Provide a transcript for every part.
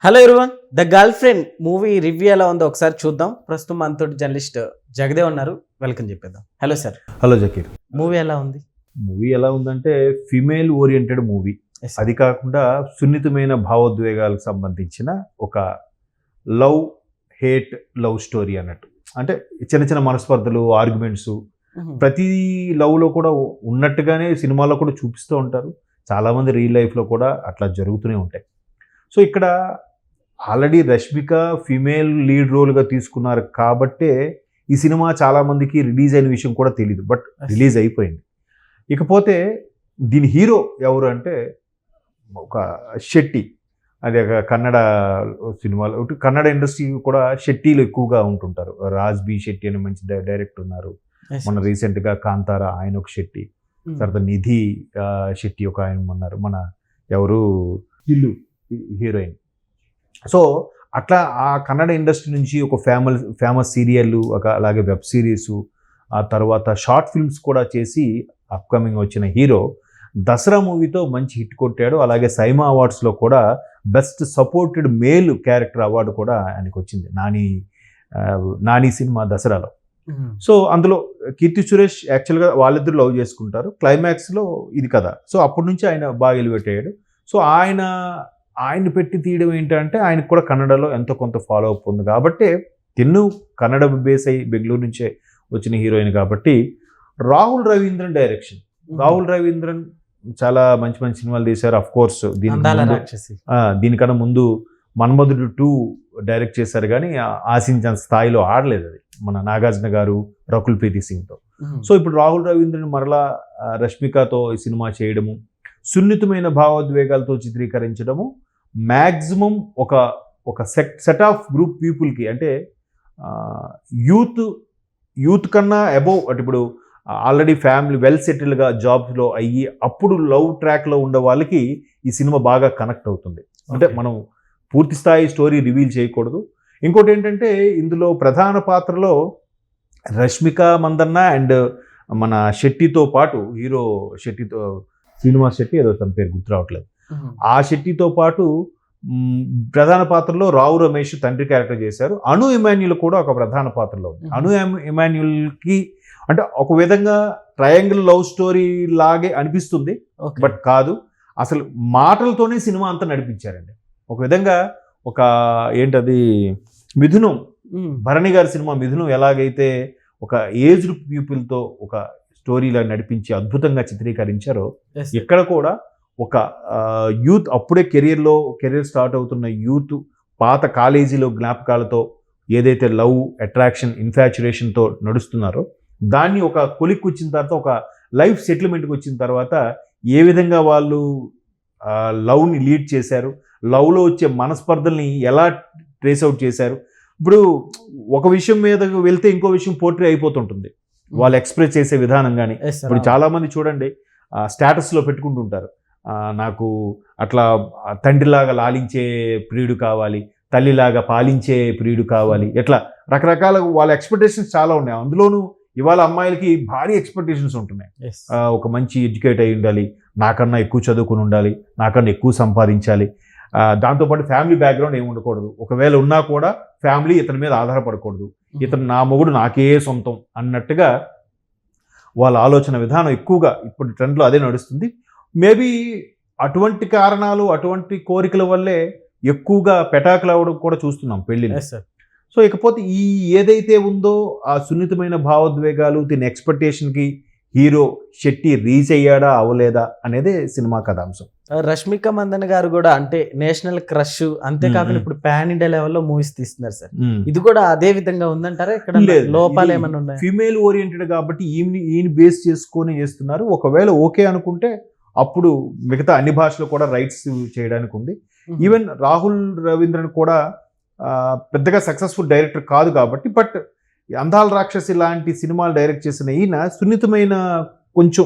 Hello everyone, the girl friend movie review ఎలా ఉందో ఒకసారి చూద్దాం. ప్రస్తుతం మనతో జర్నలిస్ట్ జగదేవ్ ఉన్నారు, వెల్కమ్ చెప్పేద్దాం. Hello sir. Hello Zakir. Movie ఎలా ఉంది? మూవీ ఎలా ఉందంటే female oriented movie. Yes, sir. అది కాకుండా సున్నితమైన భావోద్వేగాలకు సంబంధించిన ఒక లవ్ హేట్ లవ్ స్టోరీ అన్నట్టు. అంటే చిన్న చిన్న మనస్పర్ధలు, ఆర్గ్యుమెంట్స్ ప్రతి లవ్లో కూడా ఉన్నట్టుగానే సినిమాలో కూడా చూపిస్తూ ఉంటారు. చాలామంది రియల్ లైఫ్లో కూడా అట్లా జరుగుతూనే ఉంటాయి. సో ఇక్కడ ఆల్రెడీ రష్మిక ఫిమేల్ లీడ్ రోల్గా తీసుకున్నారు కాబట్టే ఈ సినిమా చాలామందికి రిలీజ్ అయిన విషయం కూడా తెలియదు, బట్ రిలీజ్ అయిపోయింది. ఇకపోతే దీని హీరో ఎవరు అంటే ఒక శెట్టి. అది ఒక కన్నడ సినిమాలో, కన్నడ ఇండస్ట్రీ కూడా శెట్టీలు ఎక్కువగా ఉంటుంటారు. రాజ్ బి శెట్టి అని మంచి డైరెక్టర్ ఉన్నారు. మన రీసెంట్గా కాంతారా ఆయన ఒక శెట్టి, తర్వాత నిధి శెట్టి ఒక ఆయన ఉన్నారు. మన ఎవరు ఇల్లు హీరోయిన్. సో అట్లా ఆ కన్నడ ఇండస్ట్రీ నుంచి ఒక ఫేమస్ సీరియల్, అలాగే వెబ్ సిరీస్, ఆ తర్వాత షార్ట్ ఫిల్మ్స్ కూడా చేసి అప్కమింగ్ వచ్చిన హీరో దసరా మూవీతో మంచి హిట్ కొట్టాడు. అలాగే సైమా అవార్డ్స్లో కూడా best supported male character award కూడా ఆయనకు వచ్చింది నాని సినిమా దసరాలో. సో అందులో కీర్తి సురేష్ యాక్చువల్గా వాళ్ళిద్దరు లవ్ చేసుకుంటారు. క్లైమాక్స్లో ఇది కదా. సో అప్పటి నుంచి ఆయన బాగా ఎలివేట్ అయ్యాడు. సో ఆయన పెట్టి తీయడం ఏంటంటే ఆయనకు కూడా కన్నడలో ఎంతో కొంత ఫాలో అప్ ఉంది కాబట్టి, తిన్ను కన్నడ బేస్ అయ్యి బెంగళూరు నుంచే వచ్చిన హీరోయిన్ కాబట్టి. రాహుల్ రవీంద్రన్ డైరెక్షన్. రాహుల్ రవీంద్రన్ చాలా మంచి మంచి సినిమాలు తీశారు. అఫ్ కోర్స్ దీనికన్నా ముందు మన్మధుడు 2 డైరెక్ట్ చేశారు, కానీ ఆశించిన స్థాయిలో ఆడలేదు అది, మన నాగార్జున గారు, రకుల్ ప్రీతి సింగ్తో. సో ఇప్పుడు రాహుల్ రవీంద్రన్ మరలా రష్మికతో ఈ సినిమా చేయడము, సున్నితమైన భావోద్వేగాలతో చిత్రీకరించడము, మ్యాక్సిమం ఒక సెట్ ఆఫ్ గ్రూప్ పీపుల్కి, అంటే యూత్ కన్నా అబోవ్, అంటే ఇప్పుడు ఆల్రెడీ ఫ్యామిలీ వెల్ సెటిల్డ్గా జాబ్స్లో అయ్యి అప్పుడు లవ్ ట్రాక్లో ఉండే వాళ్ళకి ఈ సినిమా బాగా కనెక్ట్ అవుతుంది. అంటే మనం పూర్తి స్థాయి స్టోరీ రివీల్ చేయకూడదు. ఇంకోటి ఏంటంటే ఇందులో ప్రధాన పాత్రలో రష్మిక మందన్న అండ్ మన శెట్టితో పాటు, హీరో శెట్టితో, శ్రీనివాస్ శెట్టి ఏదో తన పేరు గుర్తు రావట్లేదు, ఆ శెట్టితో పాటు ప్రధాన పాత్రలో రావు రమేష్ తండ్రి క్యారెక్టర్ చేశారు. అను ఇమాన్యుల్ కూడా ఒక ప్రధాన పాత్రలో ఉంది. అను ఇమాన్యుల్కి అంటే ఒక విధంగా ట్రయాంగిల్ లవ్ స్టోరీ లాగే అనిపిస్తుంది, బట్ కాదు. అసలు మాటలతోనే సినిమా అంతా నడిపించారండి. ఒక విధంగా ఒక ఏంటది మిథునం, భరణి గారి సినిమా మిథునం ఎలాగైతే ఒక ఏజ్డ్ పీపుల్తో ఒక స్టోరీలా నడిపించి అద్భుతంగా చిత్రీకరించారో, ఇక్కడ కూడా ఒక యూత్, అప్పుడే కెరీర్ స్టార్ట్ అవుతున్న యూత్ పాత కాలేజీలో జ్ఞాపకాలతో ఏదైతే లవ్, అట్రాక్షన్, ఇన్ఫాచ్యురేషన్తో నడుస్తున్నారో దాన్ని ఒక కొలిక్కి వచ్చిన తర్వాత, ఒక లైఫ్ సెటిల్మెంట్కి వచ్చిన తర్వాత ఏ విధంగా వాళ్ళు లవ్ని లీడ్ చేశారు, లవ్లో వచ్చే మనస్పర్ధల్ని ఎలా ట్రేస్ అవుట్ చేశారు. ఇప్పుడు ఒక విషయం మీద వెళ్తే ఇంకో విషయం పోర్ట్రే అయిపోతుంటుంది వాళ్ళు ఎక్స్ప్రెస్ చేసే విధానం. కానీ ఇప్పుడు చాలామంది చూడండి స్టేటస్లో పెట్టుకుంటుంటారు, నాకు అట్లా తండ్రిలాగా లాలించే ప్రియుడు కావాలి, తల్లిలాగా పాలించే ప్రియుడు కావాలి, ఎట్లా రకరకాల వాళ్ళ ఎక్స్పెక్టేషన్స్ చాలా ఉన్నాయి. అందులోనూ ఇవాళ అమ్మాయిలకి భారీ ఎక్స్పెక్టేషన్స్ ఉంటున్నాయి. ఒక మంచి ఎడ్యుకేట్ అయి ఉండాలి, నాకన్నా ఎక్కువ చదువుకుని ఉండాలి, నాకన్నా ఎక్కువ సంపాదించాలి, దాంతోపాటు ఫ్యామిలీ బ్యాక్గ్రౌండ్ ఏమి ఉండకూడదు, ఒకవేళ ఉన్నా కూడా ఫ్యామిలీ ఇతని మీద ఆధారపడకూడదు, ఇతను నా మొగుడు నాకే సొంతం అన్నట్టుగా వాళ్ళ ఆలోచన విధానం ఎక్కువగా ఇప్పుడు ట్రెండ్లో అదే నడుస్తుంది. మేబీ అటువంటి కారణాలు, అటువంటి కోరికల వల్లే ఎక్కువగా పెటాకులు అవ్వడం కూడా చూస్తున్నాం పెళ్ళిని. సో ఇకపోతే ఈ ఏదైతే ఉందో ఆ సున్నితమైన భావోద్వేగాలు, దీని ఎక్స్పెక్టేషన్కి హీరో శెట్టి రీచ్ అయ్యాడా అవ్వలేదా అనేదే సినిమా కథాంశం. రష్మిక మందన్న గారు కూడా అంటే నేషనల్ క్రష్, అంతేకాకుండా ఇప్పుడు పాన్ ఇండియా లెవెల్లో మూవీస్ తీస్తున్నారు సార్. ఇది కూడా అదే విధంగా ఉందంటారా? ఇక్కడ లోపాలు ఏమైనా ఉన్నాయి? ఫీమేల్ ఓరియంటెడ్ కాబట్టి ఈయన బేస్ చేసుకొని చేస్తున్నారు. ఒకవేళ ఓకే అనుకుంటే అప్పుడు మిగతా అన్ని భాషలు కూడా రైట్స్ చేయడానికి ఉంది. ఈవెన్ రాహుల్ రవీంద్రన్ కూడా పెద్దగా సక్సెస్ఫుల్ డైరెక్టర్ కాదు కాబట్టి, బట్ అందాల రాక్షసి లాంటి సినిమాలు డైరెక్ట్ చేసిన ఈయన సున్నితమైన కొంచెం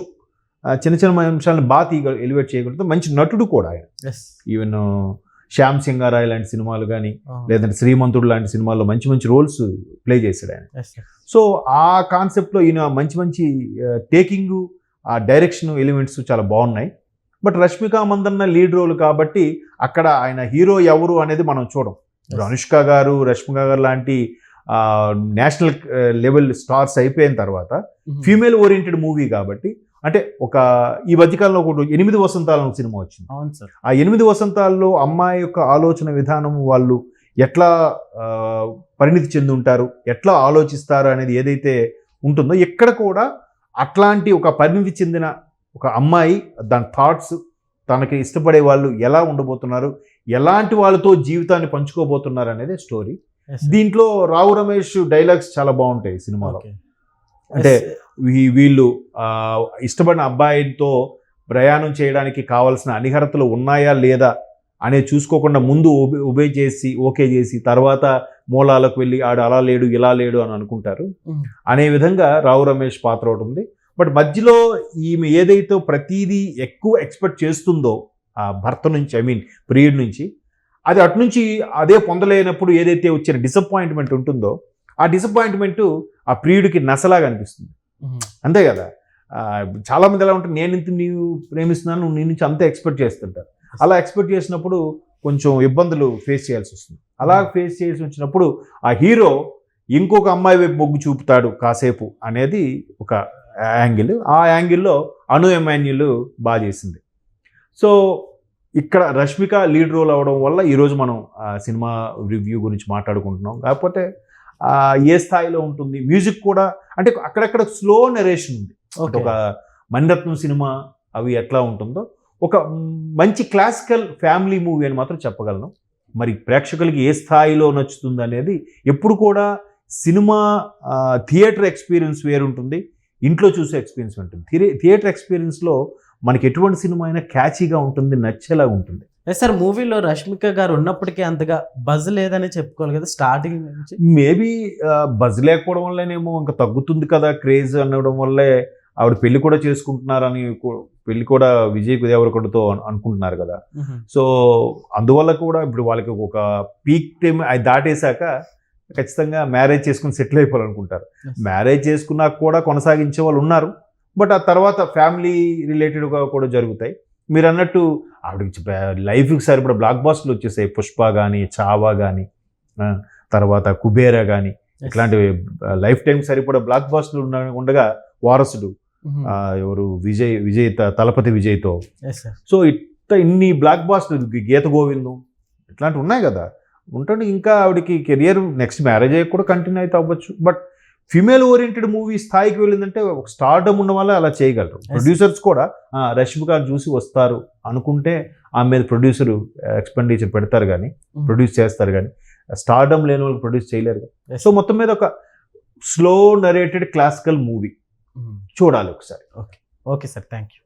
చిన్న చిన్న అంశాలను బాగా ఎలివేట్ చేయగలుగుతాం. మంచి నటుడు కూడా ఆయన. ఈవెన్ శ్యామ్ సింగారాయ్ లాంటి సినిమాలు కానీ, లేదంటే శ్రీమంతుడు లాంటి సినిమాల్లో మంచి మంచి రోల్స్ ప్లే చేశాడు ఆయన. సో ఆ కాన్సెప్ట్లో ఈయన మంచి మంచి టేకింగ్, ఆ డైరెక్షన్ ఎలిమెంట్స్ చాలా బాగున్నాయి. But Rashmika Mandanna lead role కాబట్టి అక్కడ ఆయన హీరో ఎవరు అనేది మనం చూడం. ఇప్పుడు అనుష్క గారు, రష్మిక గారు లాంటి నేషనల్ లెవెల్ స్టార్స్ అయిపోయిన తర్వాత ఫీమేల్ ఓరియంటెడ్ మూవీ కాబట్టి, అంటే ఒక ఈ మధ్యకాలంలో ఒక 8 వసంతాలు సినిమా వచ్చింది. అవును సార్. ఆ 8 వసంతాల్లో అమ్మాయి యొక్క ఆలోచన విధానం, వాళ్ళు ఎట్లా పరిణితి చెంది ఉంటారు, ఎట్లా ఆలోచిస్తారు అనేది ఏదైతే ఉంటుందో, ఎక్కడ కూడా అట్లాంటి ఒక పరిణితి చెందిన ఒక అమ్మాయి దాని థాట్స్, తనకి ఇష్టపడే వాళ్ళు ఎలా ఉండబోతున్నారు, ఎలాంటి వాళ్ళతో జీవితాన్ని పంచుకోబోతున్నారు అనేది స్టోరీ. దీంట్లో రావు రమేష్ డైలాగ్స్ చాలా బాగుంటాయి సినిమాలో. అంటే వీళ్ళు ఇష్టపడిన అబ్బాయితో ప్రయాణం చేయడానికి కావాల్సిన అనిహర్తలు ఉన్నాయా లేదా అనేది చూసుకోకుండా ముందు ఓకే చేసి తర్వాత మూలాలకు వెళ్ళి ఆడు అలా లేడు ఇలా లేడు అని అనుకుంటారు అనే విధంగా రావు రమేష్ పాత్ర ఒకటి ఉంది. బట్ మధ్యలో ఈమె ఏదైతే ప్రతిదీ ఎక్కువ ఎక్స్పెక్ట్ చేస్తుందో ఆ భర్త నుంచి, ప్రియుడి నుంచి, అది అటు నుంచి అదే పొందలేనప్పుడు ఏదైతే వచ్చిన డిసప్పాయింట్మెంట్ ఉంటుందో, ఆ డిసప్పాయింట్మెంట్ ఆ ప్రియుడికి నసలాగా అనిపిస్తుంది. అంతే కదా. చాలామంది ఎలా ఉంటారు, నేను ఇంత నీవు ప్రేమిస్తున్నాను, నువ్వు నీ నుంచి అంతే ఎక్స్పెక్ట్ చేస్తుంటారు. అలా ఎక్స్పెక్ట్ చేసినప్పుడు కొంచెం ఇబ్బందులు ఫేస్ చేయాల్సి వస్తుంది. అలా ఫేస్ చేసి వచ్చినప్పుడు ఆ హీరో ఇంకొక అమ్మాయి వైపు మొగ్గు చూపుతాడు కాసేపు అనేది ఒక యాంగిల్. ఆ యాంగిల్లో అను ఎమాన్యుల్ బాగా చేసింది. సో ఇక్కడ రష్మిక లీడ్ రోల్ అవ్వడం వల్ల ఈరోజు మనం సినిమా రివ్యూ గురించి మాట్లాడుకుంటున్నాం. కాకపోతే ఏ స్థాయిలో ఉంటుంది, మ్యూజిక్ కూడా అంటే అక్కడక్కడ స్లో నెరేషన్ ఉంది. ఒక మణిరత్నం సినిమా అవి ఎట్లా ఉంటుందో ఒక మంచి క్లాసికల్ ఫ్యామిలీ మూవీ అని మాత్రం చెప్పగలను. మరి ప్రేక్షకులకి ఏ స్థాయిలో నచ్చుతుంది అనేది ఎప్పుడు కూడా సినిమా థియేటర్ ఎక్స్పీరియన్స్ వేరుంటుంది, ఇంట్లో చూసే ఎక్స్పీరియన్స్ ఉంటుంది. థియేటర్ ఎక్స్పీరియన్స్లో మనకి ఎటువంటి సినిమా అయినా క్యాచీగా ఉంటుంది, నచ్చేలా ఉంటుంది. సార్ మూవీలో రష్మిక గారు ఉన్నప్పటికీ అంతగా బజ్ లేదని చెప్పుకోవాలి కదా స్టార్టింగ్ నుంచి. మేబీ బజ్ లేకపోవడం వల్లనేమో ఇంకా తగ్గుతుంది కదా క్రేజ్ అనడం వల్లే ఆవిడ పెళ్లి కూడా చేసుకుంటున్నారని, పెళ్లి కూడా విజయ్ దేవరకొండతో అనుకుంటున్నారు కదా. సో అందువల్ల కూడా ఇప్పుడు వాళ్ళకి ఒక పీక్ టైం అది దాటేశాక ఖచ్చితంగా మ్యారేజ్ చేసుకుని సెటిల్ అయిపోవాలనుకుంటారు. మ్యారేజ్ చేసుకున్నాక కూడా కొనసాగించే వాళ్ళు ఉన్నారు. బట్ ఆ తర్వాత ఫ్యామిలీ రిలేటెడ్గా కూడా జరుగుతాయి. మీరు అన్నట్టు ఆవిడకి లైఫ్కి సరిపడా బ్లాక్ బాస్టర్లు వచ్చేసాయి. పుష్ప కానీ, చావా కానీ, తర్వాత కుబేరా కానీ, ఇట్లాంటివి లైఫ్ టైం సరిపడా బ్లాక్ బాస్టర్లు ఉండగా వారసుడు ఎవరు విజయ్ తలపతి విజయ్తో. సో ఇన్ని బ్లాక్ బాస్టర్, గీత గోవిందం ఇట్లాంటివి ఉన్నాయి కదా. ఉంటుంది ఇంకా ఆవిడకి కెరియర్ నెక్స్ట్ మ్యారేజ్ అయ్యి కూడా కంటిన్యూ అయితే అవ్వచ్చు. బట్ ఫిమేల్ ఓరియంటెడ్ మూవీ స్థాయికి వెళ్ళిందంటే ఒక స్టార్డమ్ ఉన్న వల్ల అలా చేయగలరు. ప్రొడ్యూసర్స్ కూడా రష్మిక చూసి వస్తారు అనుకుంటే ఆమె మీద ప్రొడ్యూసర్ ఎక్స్పెండిచర్ పెడతారు కానీ, ప్రొడ్యూస్ చేస్తారు కానీ, స్టార్డమ్ లేని వాళ్ళు ప్రొడ్యూస్ చేయలేరు. సో మొత్తం మీద ఒక స్లో నరేటెడ్ క్లాసికల్ మూవీ చూడాలి ఒకసారి. Okay sir, thank you.